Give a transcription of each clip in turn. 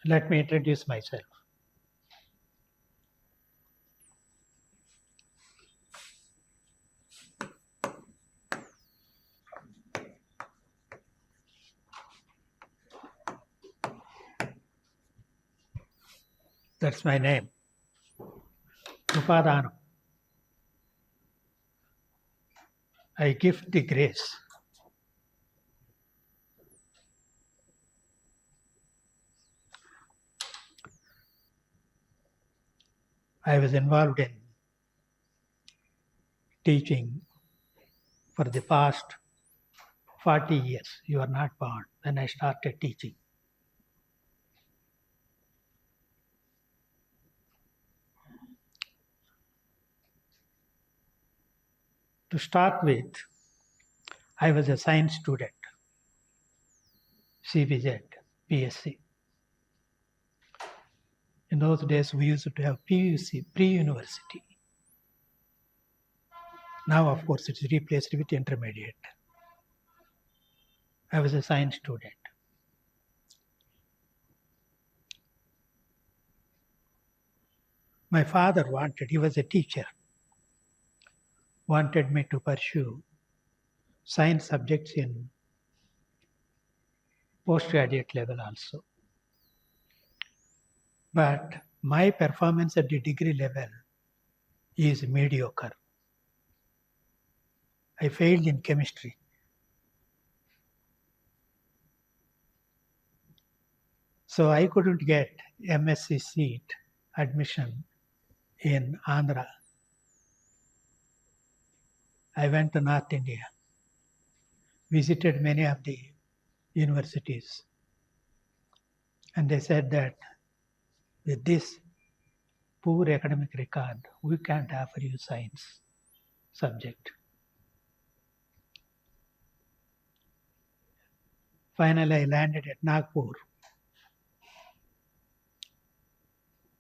Let me introduce myself. That's my name. KRUPADANAM. I gift the grace. I was involved in teaching for the past 40 years. You are not born when I started teaching. To start with, I was a science student, CBZ, PSC. In those days, we used to have PUC, pre-university. Now, of course, it's replaced with intermediate. I was a science student. My father he was a teacher, wanted me to pursue science subjects in postgraduate level also. But my performance at the degree level is mediocre. I failed in chemistry. So I couldn't get MSc seat admission in Andhra. I went to North India, visited many of the universities, and they said that with this poor academic record, we can't offer you science subject. Finally, I landed at Nagpur.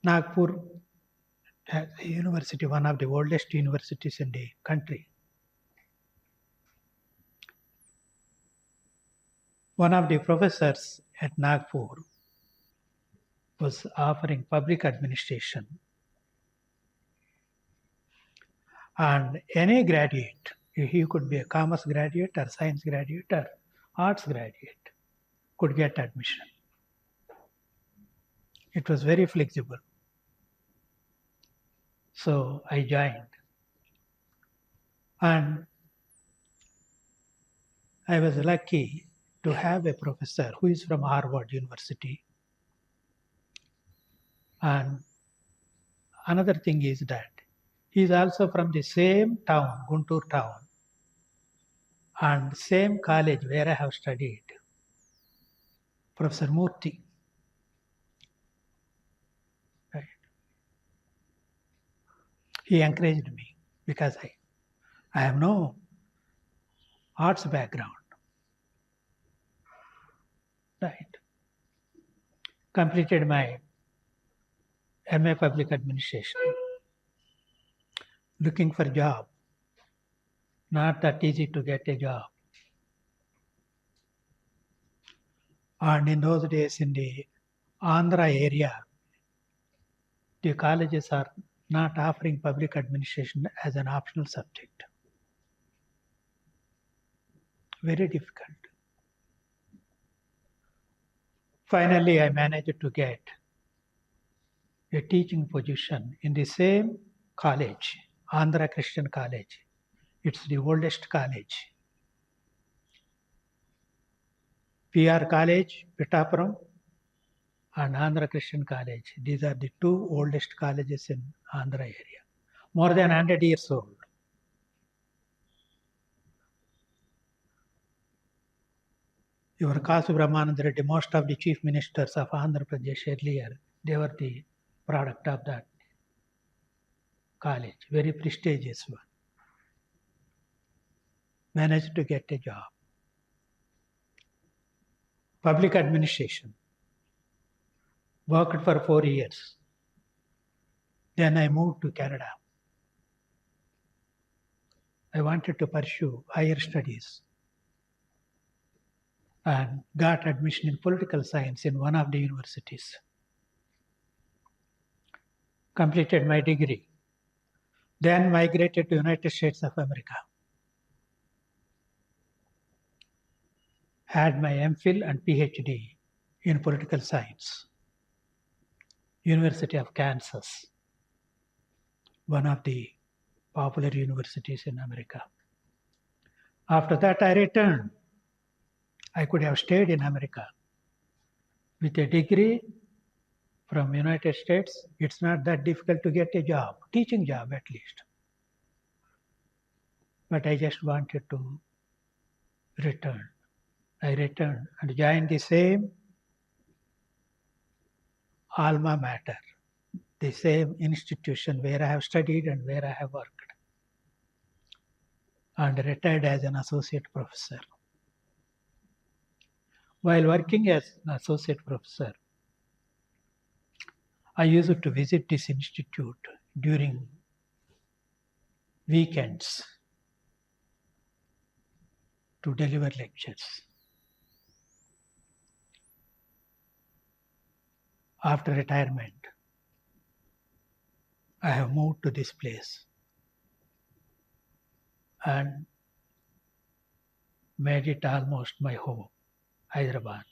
Nagpur has a university, one of the oldest universities in the country. One of the professors at Nagpur was offering public administration. And any graduate, he could be a commerce graduate or science graduate or arts graduate, could get admission. It was very flexible. So I joined. And I was lucky to have a professor who is from Harvard University. And another thing is that he is also from the same town, Guntur town, and same college where I have studied, Professor Murthy. Right. He encouraged me because I have no arts background. Right. Completed my MA Public Administration. Looking for a job. Not that easy to get a job. And in those days in the Andhra area, the colleges are not offering public administration as an optional subject. Very difficult. Finally, I managed to get a teaching position in the same college, Andhra Christian College. It's the oldest college. PR College, Pittapuram, and Andhra Christian College. These are the two oldest colleges in Andhra area. More than 100 years old. Your Kasu Brahmananda Reddy, most of the chief ministers of Andhra Pradesh earlier, they were the product of that college, very prestigious one. Managed to get a job. Public administration. Worked for 4 years. Then I moved to Canada. I wanted to pursue higher studies and got admission in political science in one of the universities. completed my degree, then migrated to United States of America. Had my MPhil and PhD in political science, University of Kansas, one of the popular universities in America. After that, I returned. I could have stayed in America. With a degree from United States, it's not that difficult to get a job, teaching job at least. But I just wanted to return. I returned and joined the same alma mater, the same institution where I have studied and where I have worked, and retired as an associate professor. While working as an associate professor, I used to visit this institute during weekends to deliver lectures. After retirement, I have moved to this place and made it almost my home, Hyderabad.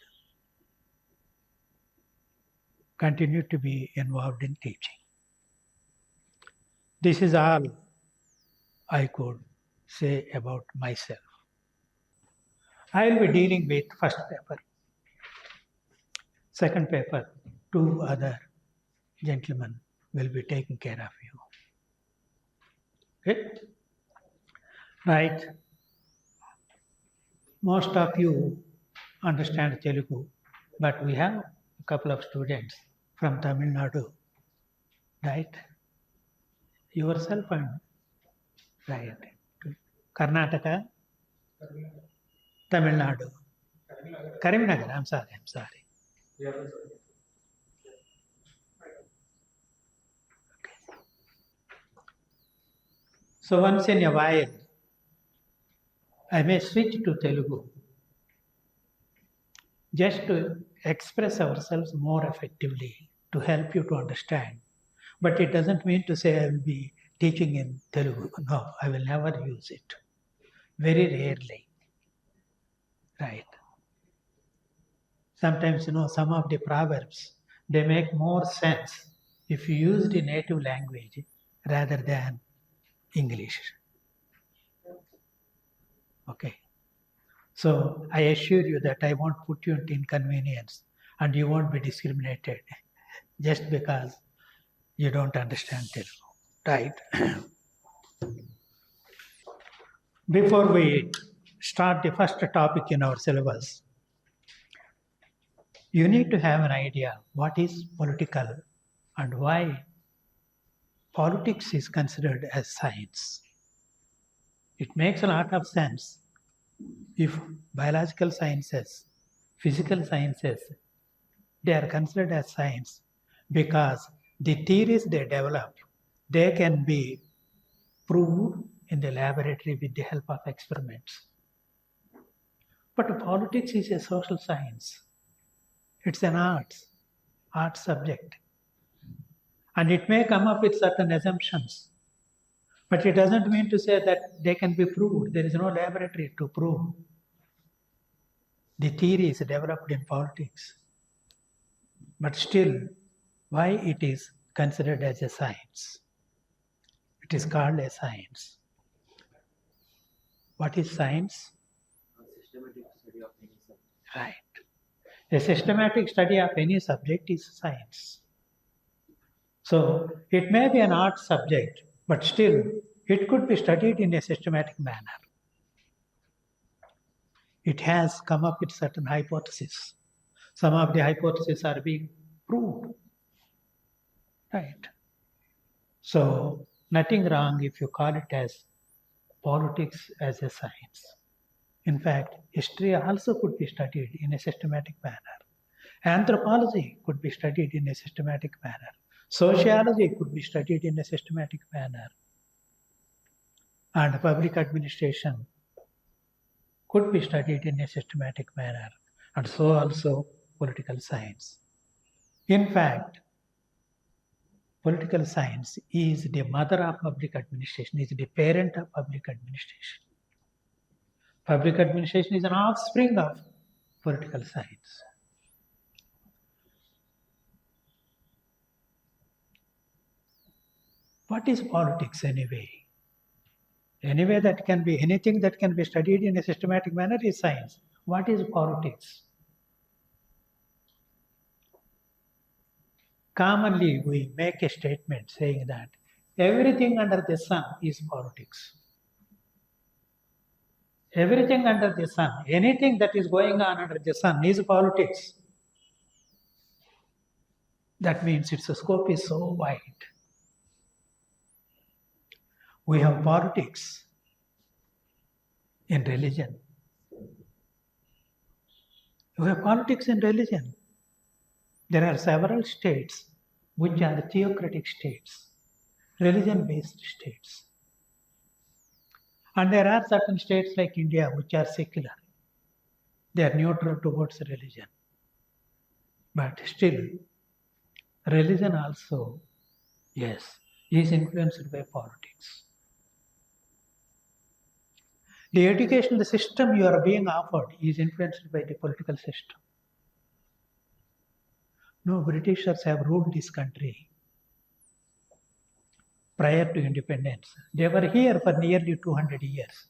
Continue to be involved in teaching. This is all I could say about myself. I will be dealing with first paper. Second paper, two other gentlemen will be taking care of you. Okay? Right. Most of you understand Telugu, but we have a couple of students from Tamil Nadu, right? Yourself and right. Karnataka, Tamil Nadu, Karimnagar. I'm sorry. Okay. So once in a while, I may switch to Telugu just to express ourselves more effectively, to help you to understand. But it doesn't mean to say I will be teaching in Telugu. No, I will never use it. Very rarely. Right. Sometimes, some of the proverbs, they make more sense if you use the native language rather than English. Okay. So I assure you that I won't put you into inconvenience and you won't be discriminated just because you don't understand Telugu. Right. Before we start the first topic in our syllabus, you need to have an idea what is political and why politics is considered as science. It makes a lot of sense if biological sciences, physical sciences, they are considered as science because the theories they develop, they can be proved in the laboratory with the help of experiments. But politics is a social science. It's an art subject. And it may come up with certain assumptions. But it doesn't mean to say that they can be proved. There is no laboratory to prove the theories developed in politics. But still, why it is considered as a science? It is called a science. What is science? Systematic study of any subject. Right. A systematic study of any subject is science. So it may be an art subject, but still it could be studied in a systematic manner. It has come up with certain hypotheses. Some of the hypotheses are being proved. Right. So nothing wrong if you call it as politics as a science. In fact, history also could be studied in a systematic manner. Anthropology could be studied in a systematic manner. Sociology could be studied in a systematic manner. And public administration could be studied in a systematic manner. And so also political science. In fact, political science is the mother of public administration, is the parent of public administration. Public administration is an offspring of political science. What is politics anyway? Anyway, that can be anything that can be studied in a systematic manner is science. What is politics? Commonly, we make a statement saying that everything under the sun is politics. Everything under the sun, anything that is going on under the sun is politics. That means its scope is so wide. We have politics in religion. We have politics in religion. There are several states which are theocratic states, religion-based states. And there are certain states like India which are secular. They are neutral towards religion. But still, religion also, yes, is influenced by politics. The educational system you are being offered is influenced by the political system. No, Britishers have ruled this country prior to independence. They were here for nearly 200 years.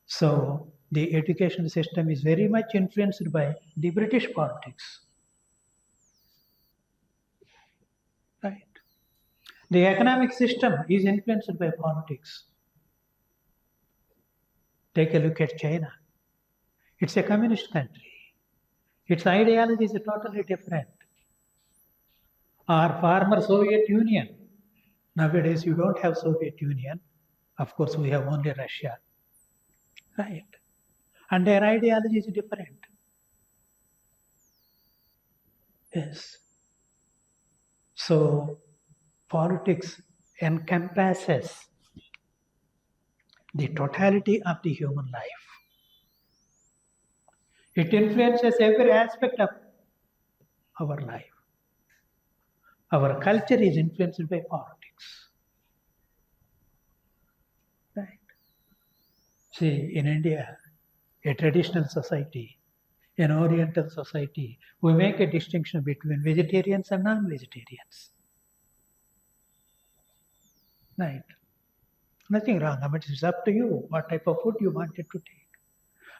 So the education system is very much influenced by the British politics. Right? The economic system is influenced by politics. Take a look at China. It's a communist country. Its ideology is totally different. Our former Soviet Union. Nowadays, you don't have Soviet Union. Of course, we have only Russia. Right? And their ideology is different. Yes. So, politics encompasses the totality of the human life. It influences every aspect of our life. Our culture is influenced by politics. Right? See, in India, a traditional society, an Oriental society, we make a distinction between vegetarians and non-vegetarians. Right? Nothing wrong. I mean, it's up to you what type of food you wanted to take.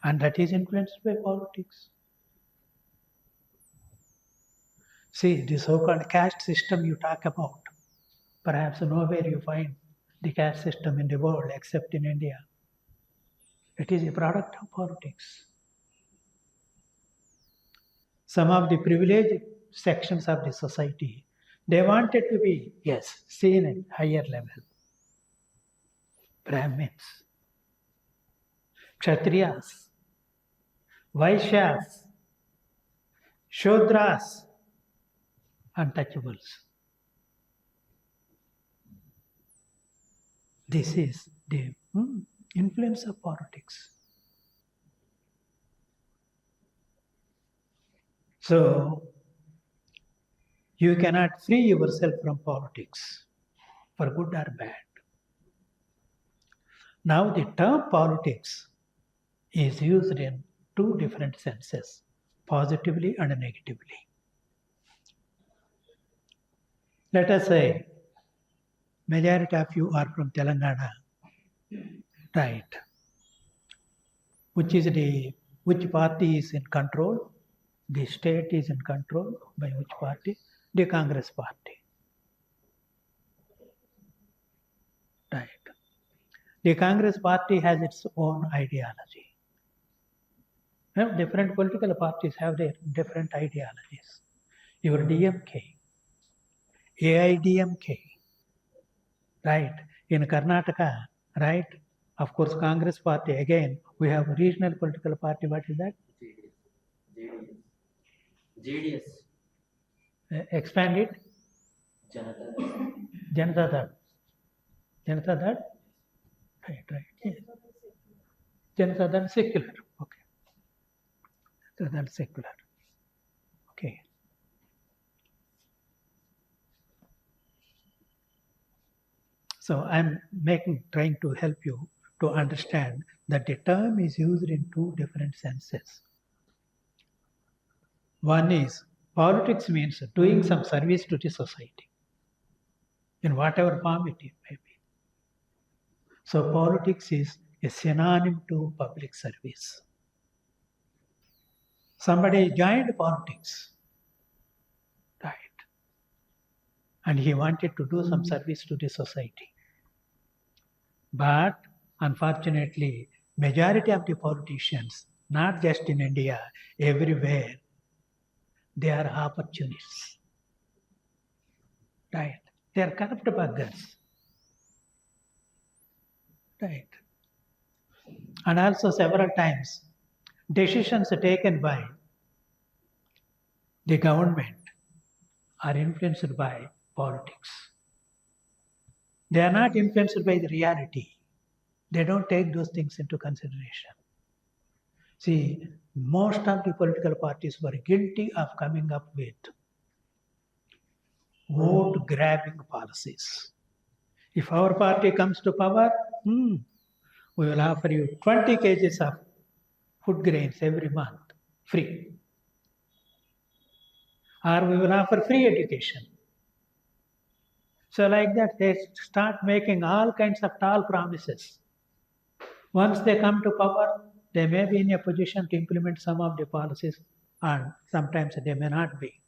And that is influenced by politics. See, the so-called caste system you talk about, perhaps nowhere you find the caste system in the world except in India. It is a product of politics. Some of the privileged sections of the society, they wanted to be, yes, seen at higher level. Brahmins, Kshatriyas, Vaishyas, Shudras, untouchables. This is the influence of politics. So, you cannot free yourself from politics, for good or bad. Now, the term politics is used in two different senses, positively and negatively. Let us say, majority of you are from Telangana, right? Which party is in control? The state is in control by which party? The Congress party. Right. The Congress party has its own ideology. Different political parties have their different ideologies. Your DMK, AIDMK, right? In Karnataka, right? Of course, Congress party, again, we have regional political party. What is that? JDS. Expand it. Janata Dal. Janata Dal? Right. Yes. Janata Dal secular. Okay. Janata Dal secular. Okay. So I'm trying to help you to understand that the term is used in two different senses. One is politics means doing some service to the society in whatever form it may be. So politics is a synonym to public service. Somebody joined politics, right? And he wanted to do some service to the society. But unfortunately, majority of the politicians, not just in India, everywhere, they are opportunists. Right? They are corrupt buggers. Right? And also several times, decisions taken by the government are influenced by politics. They are not influenced by the reality. They don't take those things into consideration. See, most of the political parties were guilty of coming up with vote grabbing policies. If our party comes to power, we will offer you 20 kgs of food grains every month, free. Or we will offer free education. So like that, they start making all kinds of tall promises. Once they come to power, they may be in a position to implement some of the policies, and sometimes they may not be,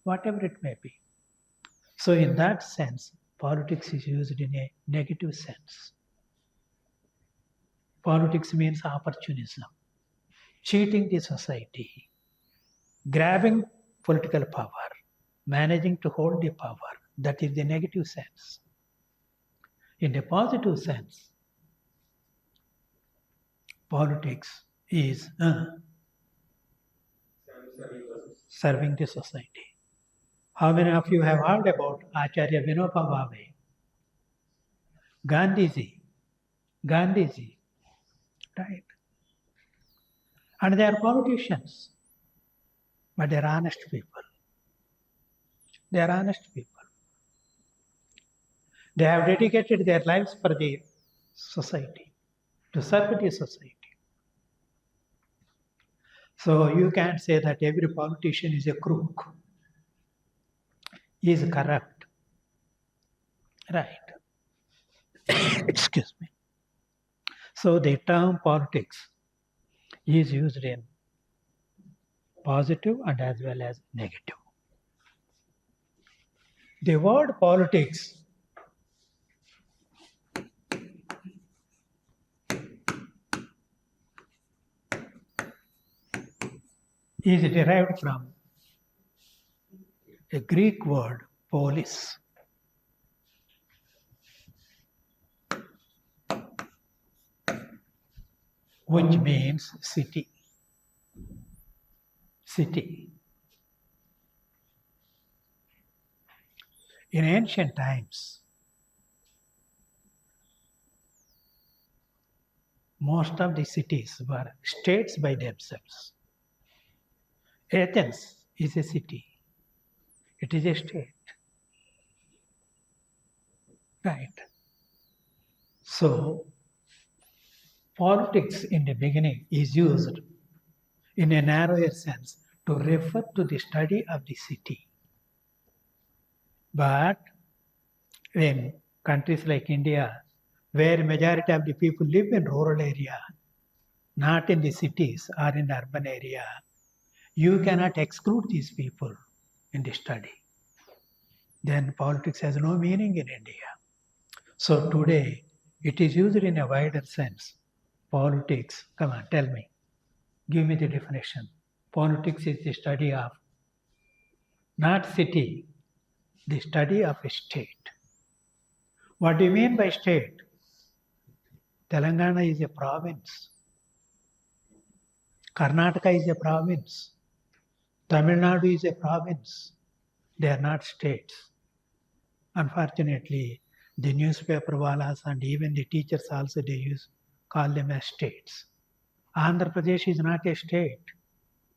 whatever it may be. So in that sense, politics is used in a negative sense. Politics means opportunism, cheating the society, grabbing political power, managing to hold the power. That is the negative sense. In the positive sense, politics is serving the society. How many of you have heard about Acharya Vinoba Bhave? Gandhiji, right? And they are politicians, but they are honest people. They are honest people. They have dedicated their lives for the society, to serve the society. So you can't say that every politician is a crook, he is corrupt, right? Excuse me. So the term politics is used in positive and as well as negative. The word politics is derived from a Greek word, polis, which means city. City. In ancient times, most of the cities were states by themselves. Athens is a city. It is a state. Right. So, politics in the beginning is used in a narrower sense to refer to the study of the city. But in countries like India, where majority of the people live in rural area, not in the cities or in the urban area, you cannot exclude these people in the study. Then politics has no meaning in India. So today, it is used in a wider sense. Politics, come on, tell me. Give me the definition. Politics is the study of, not city, the study of a state. What do you mean by state? Telangana is a province. Karnataka is a province. Tamil Nadu is a province. They are not states. Unfortunately, the newspaper walas and even the teachers also call them as states. Andhra Pradesh is not a state,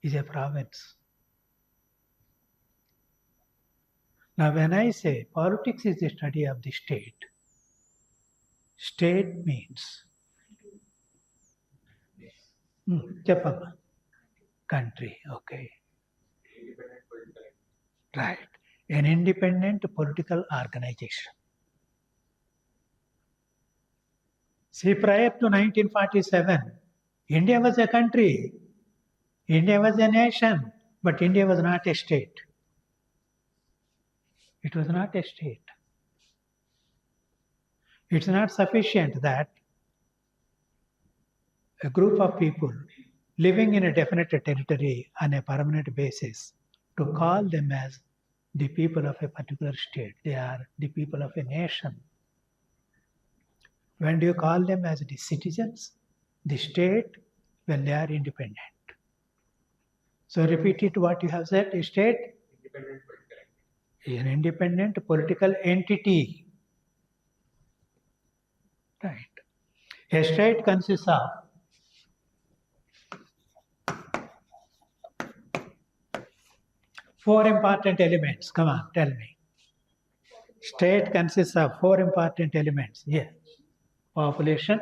is a province. Now when I say politics is the study of the state, State means Japan. Country, okay. Independent political entity. Right. An independent political organization. See, prior to 1947, India was a country, India was a nation, but India was not a state. It was not a state. It's not sufficient that a group of people living in a definite territory on a permanent basis to call them as the people of a particular state. They are the people of a nation. When do you call them as the citizens? The state, when they are independent. So repeat it what you have said, a state, Independent political entity. an independent political entity. Right. A state consists of four important elements. Come on, tell me. State consists of four important elements. Yeah. Population,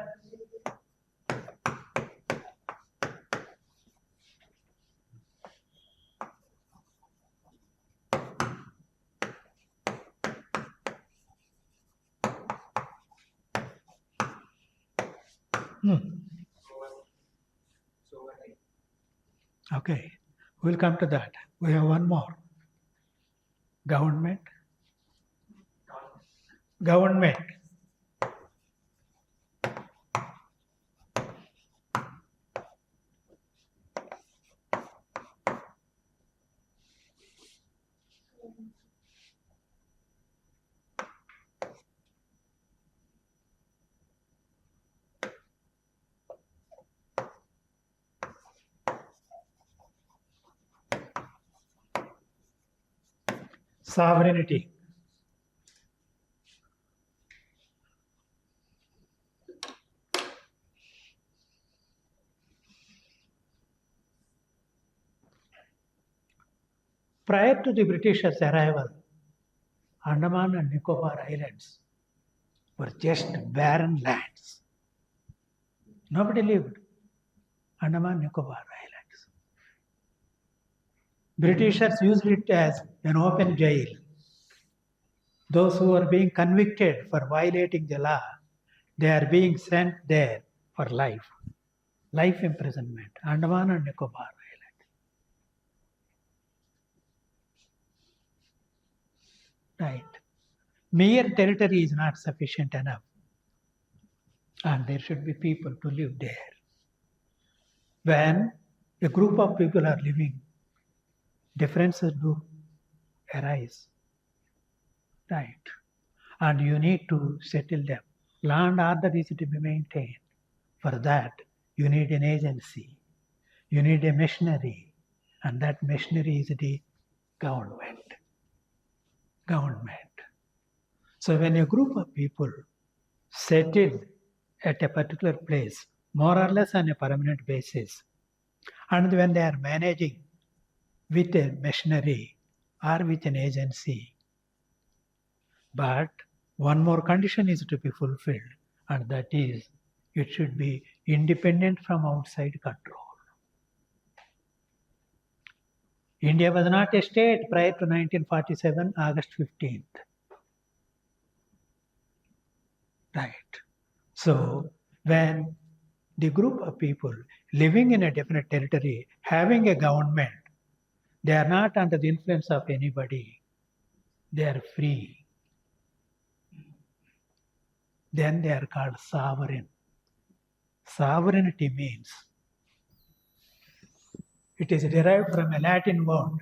Sovereignty. okay. We'll come to that. We have one more. Government. Government. Sovereignty. Prior to the Britishers' arrival, Andaman and Nicobar Islands were just barren lands. Nobody lived. Andaman and Nicobar Islands. Britishers used it as an open jail. Those who are being convicted for violating the law, they are being sent there for life. Life imprisonment. Andaman and Nicobar Islands. Right. Mere territory is not sufficient enough. And there should be people to live there. When a group of people are living, differences do arise. Right. And you need to settle them. Law and order is to be maintained. For that, you need an agency. You need a machinery. And that machinery is the government. Government. So when a group of people settle at a particular place, more or less on a permanent basis, and when they are managing with a machinery or with an agency, but one more condition is to be fulfilled, and that is it should be independent from outside control. India was not a state prior to 1947, August 15th. Right. So when the group of people living in a definite territory, having a government, they are not under the influence of anybody. They are free. Then they are called sovereign. Sovereignty means it is derived from a Latin word,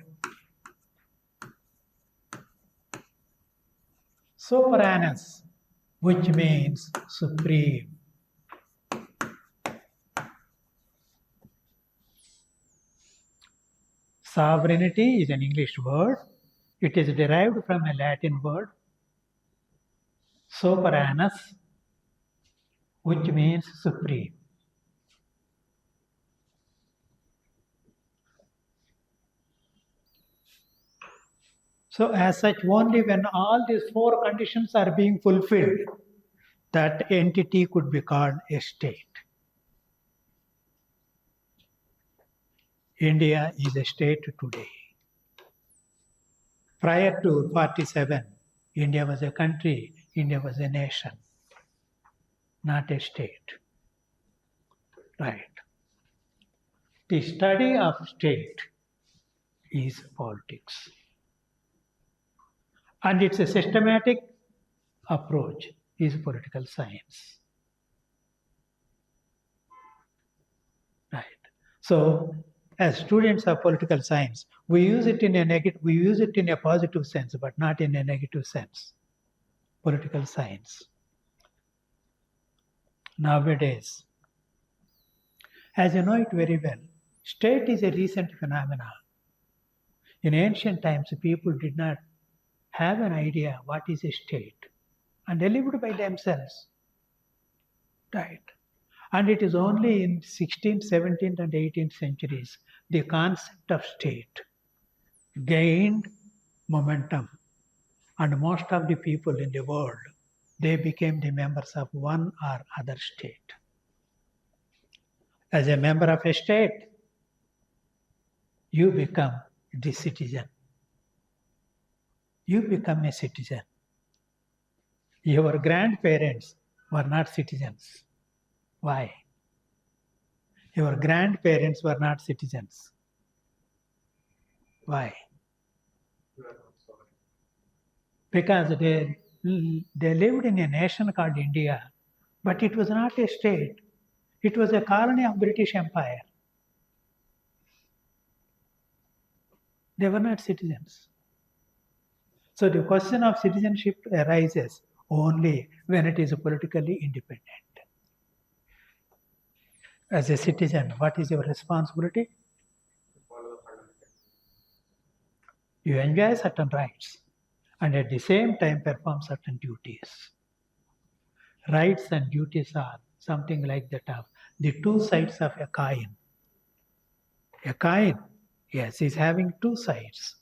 sovereignus, which means supreme. Sovereignty is an English word. It is derived from a Latin word, sovereignus, which means supreme. So as such, only when all these four conditions are being fulfilled, that entity could be called a state. India is a state today. Prior to 47, India was a country, India was a nation, not a state. Right. The study of state is politics. And it's a systematic approach is political science. Right. So, as students of political science, we use it in a positive sense, but not in a negative sense. Political science. Nowadays, as you know it very well, state is a recent phenomenon. In ancient times, people did not have an idea what is a state, and they lived by themselves. Right. And it is only in 16th, 17th, and 18th centuries the concept of state gained momentum, and most of the people in the world, they became the members of one or other state. As a member of a state, you become the citizen. You become a citizen. Your grandparents were not citizens. Why? Your grandparents were not citizens. Why? Because they lived in a nation called India, but it was not a state. It was a colony of British Empire. They were not citizens. So the question of citizenship arises only when it is politically independent. As a citizen, what is your responsibility? Follow the fundamentals. You enjoy certain rights and at the same time perform certain duties. Rights and duties are something like that of the two sides of a coin. A coin, yes, is having two sides.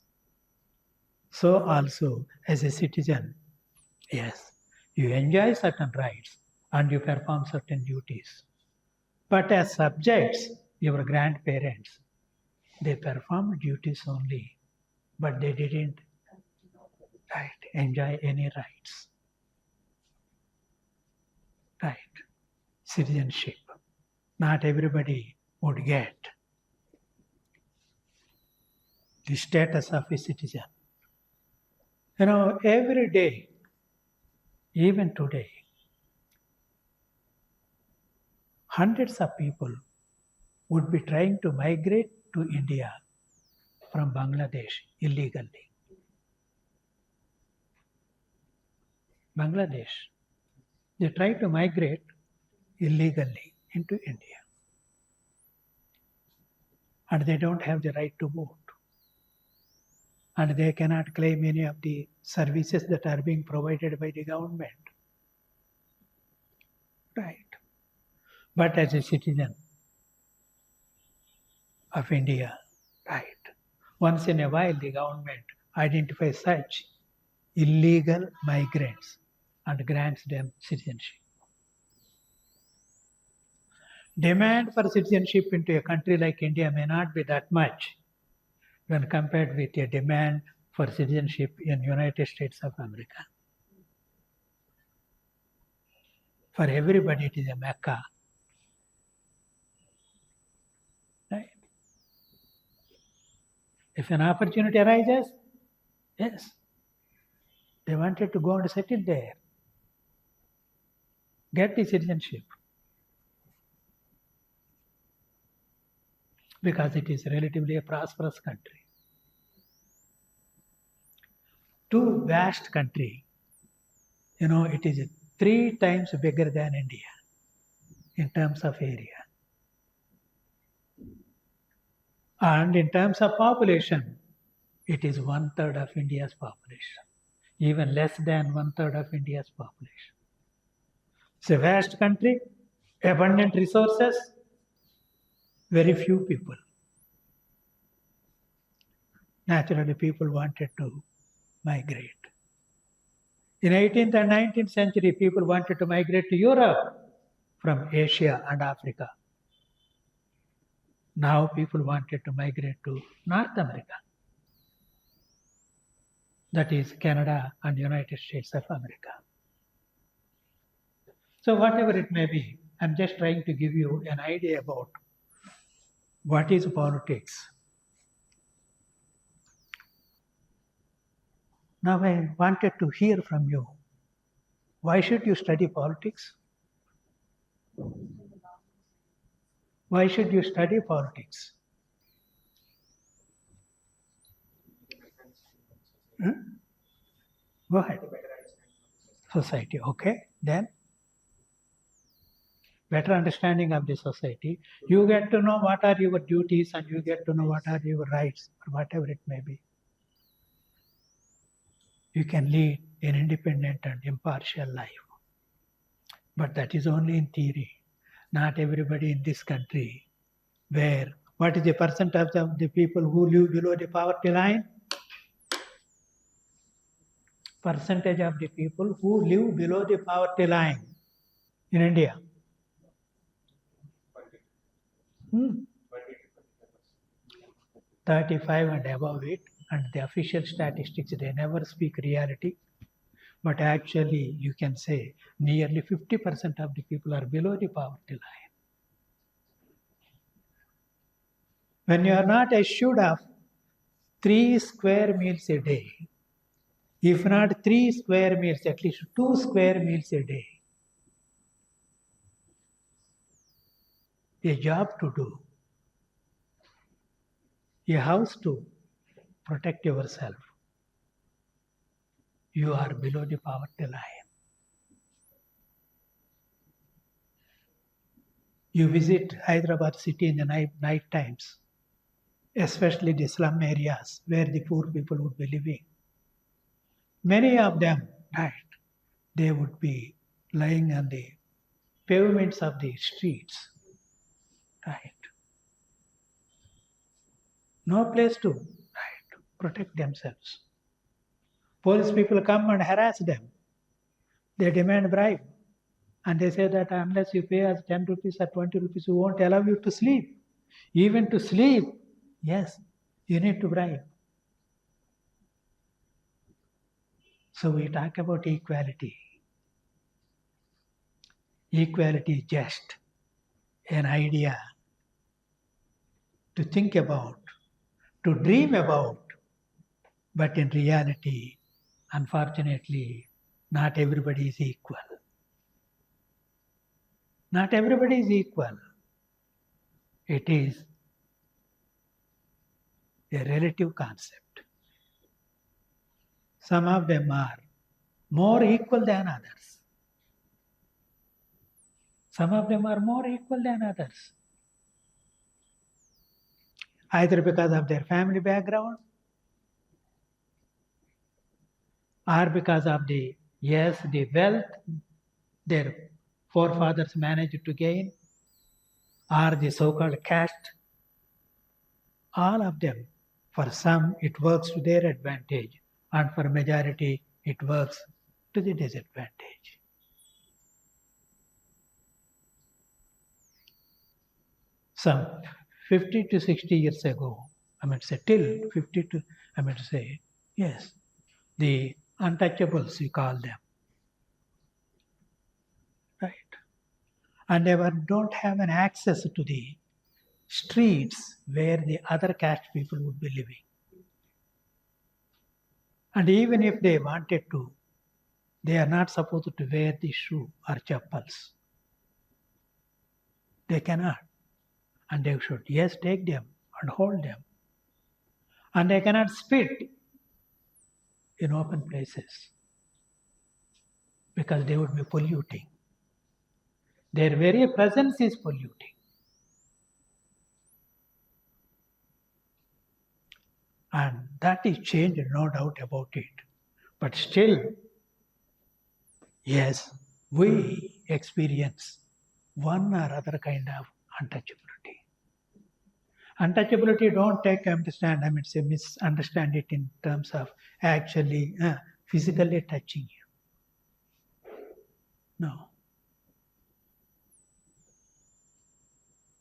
So also as a citizen, yes, you enjoy certain rights and you perform certain duties. But as subjects, your grandparents, they performed duties only, but they didn't enjoy any rights. Right. Citizenship. Not everybody would get the status of a citizen. You know, every day, even today, hundreds of people would be trying to migrate to India from Bangladesh illegally. Bangladesh, they try to migrate illegally into India. And they don't have the right to vote. And they cannot claim any of the services that are being provided by the government. Right. But as a citizen of India, right, once in a while the government identifies such illegal migrants and grants them citizenship. Demand for citizenship into a country like India may not be that much when compared with a demand for citizenship in United States of America. For everybody it is a Mecca. Right? If an opportunity arises, yes, they wanted to go and settle there, get the citizenship, because it is relatively a prosperous country. Too vast country, you know, it is 3 times bigger than India in terms of area. And in terms of population, it is 1/3 of India's population, even less than 1/3 of India's population. It's a vast country, abundant resources, very few people. Naturally, people wanted to migrate. In 18th and 19th century, people wanted to migrate to Europe from Asia and Africa. Now people wanted to migrate to North America. That is Canada and United States of America. So whatever it may be, I'm just trying to give you an idea about what is politics. Now I wanted to hear from you. Why should you study politics? Why should you study politics? Go ahead. Society, okay. Then better understanding of the society. You get to know what are your duties and you get to know what are your rights or whatever it may be. You can lead an independent and impartial life. But that is only in theory. Not everybody in this country where what is the percentage of the people who live below the poverty line? Percentage of the people who live below the poverty line in India. 35 and above it, and the official statistics, they never speak reality. But actually, you can say nearly 50% of the people are below the poverty line. When you are not assured of 3 square meals a day, if not 3 square meals, at least 2 square meals a day, a job to do, a house to protect yourself, you are below the poverty line. You visit Hyderabad city in the night times, especially the slum areas where the poor people would be living. Many of them, right, they would be lying on the pavements of the streets, right. No place to, right, protect themselves. Police people come and harass them. They demand bribe. And they say that unless you pay us 10 rupees or 20 rupees, we won't allow you to sleep. Even to sleep, yes, you need to bribe. So we talk about equality. Equality is just an idea to think about, to dream about, but in reality, unfortunately, not everybody is equal. Not everybody is equal. It is a relative concept. Some of them are more equal than others. Some of them are more equal than others. Either because of their family background or because of the wealth their forefathers managed to gain, or the so-called caste. All of them, for some it works to their advantage, and for majority it works to the disadvantage. Some 50 to 60 years ago, till 50 to, yes, the untouchables, we call them, right? And they don't have an access to the streets where the other caste people would be living. And even if they wanted to, they are not supposed to wear the shoe or chappals. They cannot. And they should, yes, take them and hold them. And they cannot spit in open places because they would be polluting. Their very presence is polluting. And that is changed, no doubt about it. But still, yes, we experience one or other kind of untouchability. Untouchability, don't misunderstand it in terms of actually physically touching you. No.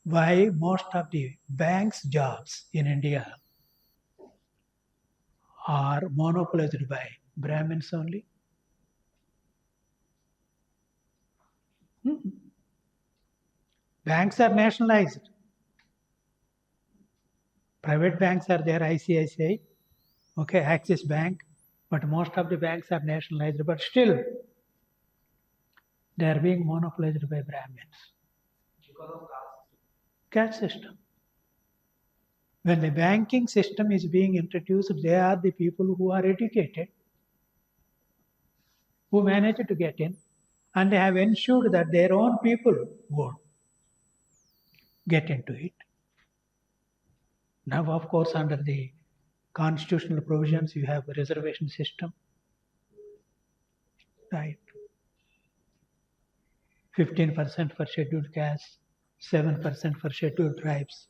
Why most of the banks' jobs in India are monopolized by Brahmins only? Banks are nationalized. Private banks are there, ICICI, okay, Axis Bank, but most of the banks are nationalized, but still they are being monopolized by Brahmins. Because of Caste system. When the banking system is being introduced, they are the people who are educated, who manage to get in, and they have ensured that their own people would get into it. Now, of course, under the constitutional provisions, you have a reservation system, right? 15% for scheduled castes, 7% for scheduled tribes.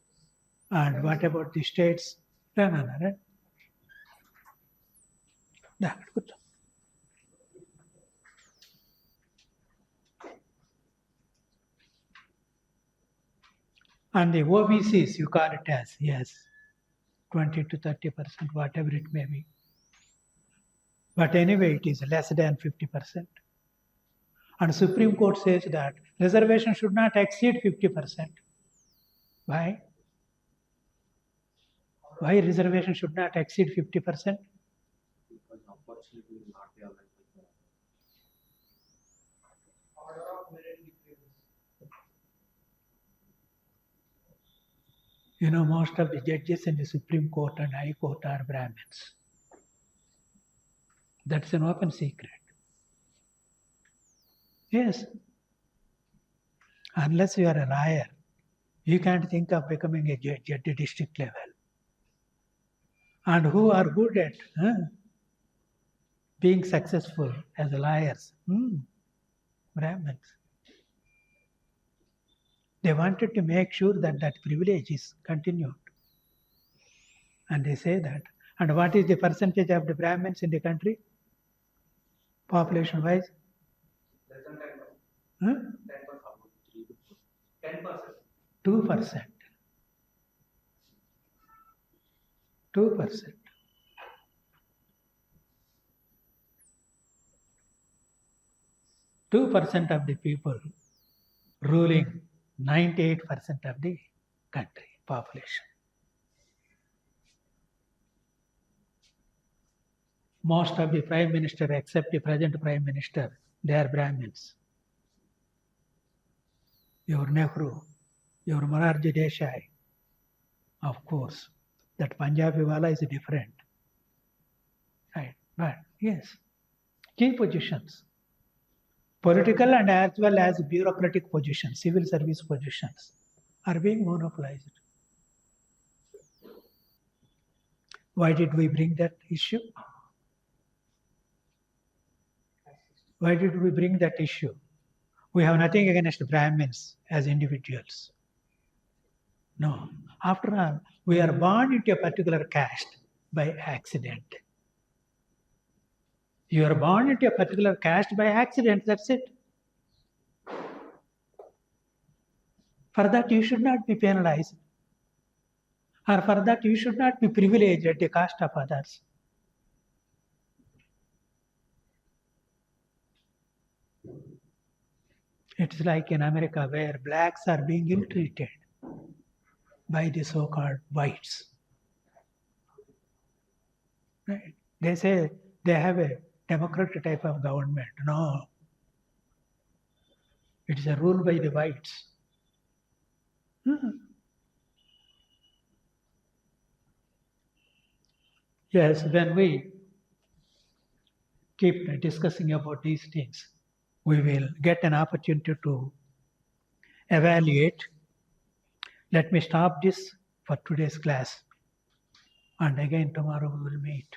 And what about the states? No, right? Yeah, good. And the OBCs, you call it as, yes, 20 to 30%, whatever it may be. But anyway, it is less than 50%. And Supreme Court says that reservation should not exceed 50%. Why? Why reservation should not exceed 50%? because opportunity will not be available. Order of merit decreases. You know, most of the judges in the Supreme Court and High Court are Brahmins. That's an open secret. Yes. Unless you are a lawyer, you can't think of becoming a judge at the district level. And who are good at being successful as lawyers? Brahmins. They wanted to make sure that that privilege is continued. And they say that. And what is the percentage of the Brahmins in the country? Population-wise? Less than 10%. 10%. 2%. 2%. % of the people ruling 98% of the country population. Most of the prime minister, except the present prime minister, they are Brahmins. Your Nehru, your Morarji Desai, of course, that Punjabi wala is different. Right, but yes, key positions, political and as well as bureaucratic positions, civil service positions are being monopolized. Why did we bring that issue? Why did we bring that issue? We have nothing against Brahmins as individuals. No. After all, we are born into a particular caste by accident. You are born into a particular caste by accident, that's it. For that, you should not be penalized. Or for that, you should not be privileged at the cost of others. It's like in America where blacks are being ill-treated by the so-called whites. Right? They say they have a democratic type of government. No. It is a rule by the whites. Yes, when we keep discussing about these things, we will get an opportunity to evaluate. Let me stop this for today's class. And again tomorrow we will meet.